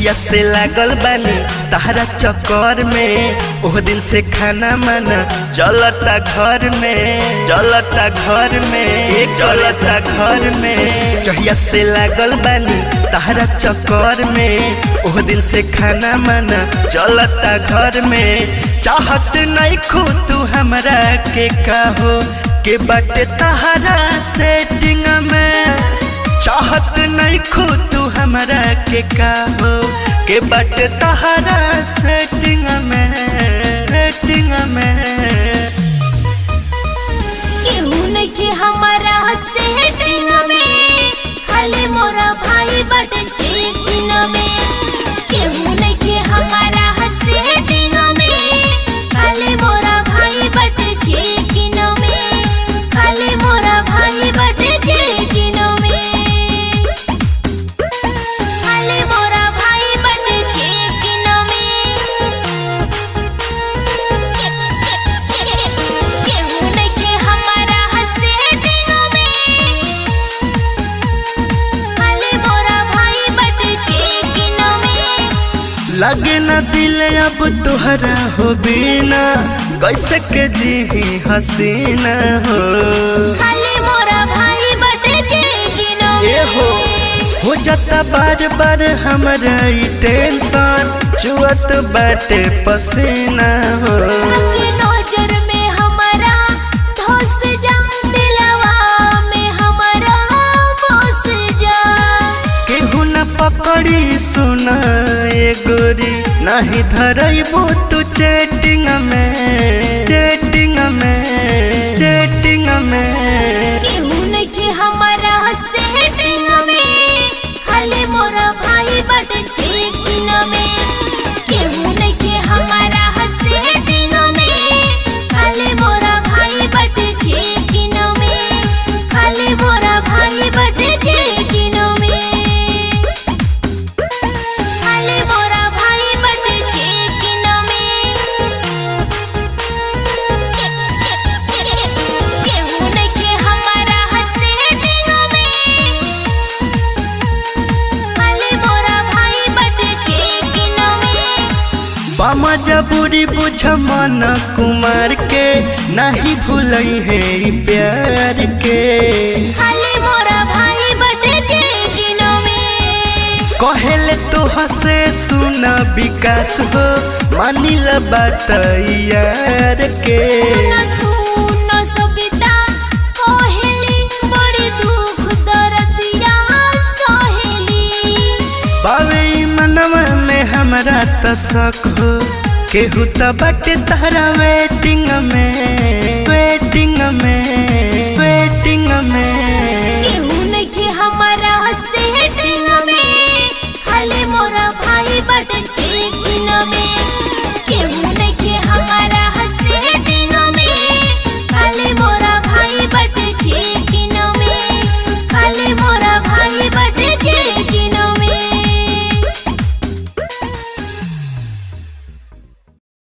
जहिया से लागल बानी तहरा चक्कर में ओह दिन से खाना माना चलता घर में चलता घर में चलता घर में। जहिया से लागल बानी तहरा चक्कर में ओह दिन से खाना माना चलता घर में। चाहत नहीं खो तू हमरा के कहो के बाटे तहरा सेटिंग में। चाहत नहीं खो तू हमरा के कहो के बाटे तहरा सेटिंग में सेटिंग में। केहू नहीं के हमारा सेटिंग में खाली मोरा भाई बाटे चेकिंग में। केहू नहीं के हमारा सेटिंग में खाली मोरा भाई बाटे चेकिंग में। खाली मोरा भाई बाटे चेकिंग में। खाली मोरा भाई बाटे चेकिंग में। केहू नहीं के हमारा सेटिंग में खाली मोरा भाई बाटे चेकिंग में। लगे न दिल अब तुहरा हो बिना कैसे के जी हसीना हो। खाली मोरा भाई बाटे चेकिंग में। हो जाता बार बार हमरा ई टेंशन चुअत बाटे पसीना हो। नजर में हमारा धस जा दिलवा में हमारा बस जा। केहू न पकड़ी सुना ए गोरी नहीं धरबो तू चेटिंग में चेटिंग में चेटिंग में। केहू नहीं के हमारा सेटिंग में खाली मोरा भाई बाटे चेकिंग में। केहू नहीं के हमारा सेटिंग में खाली मोरा भाई बाटे चेकिंग में। खाली मोरा भाई बाटे चेकिंग में। खाली मोरा भाई बाटे चेकिंग में। केहू नहीं के हमारा सेटिंग में खाली मोरा भाई बाटे चेकिंग में। बामा जबूरी बुझ मन कुमार के नहीं भूलई है ई प्यार के। खाली मोरा भाई बाटे चेकिंग में। कहेले तो हसे सुना विकास हो मानिल बात यार के। सुन सविता कोहेली बड़ी दुख दर्दिया सहेली। बावे ई मनवा में हमरा त शक हो केहू त बाटे तहरा वेटिंग में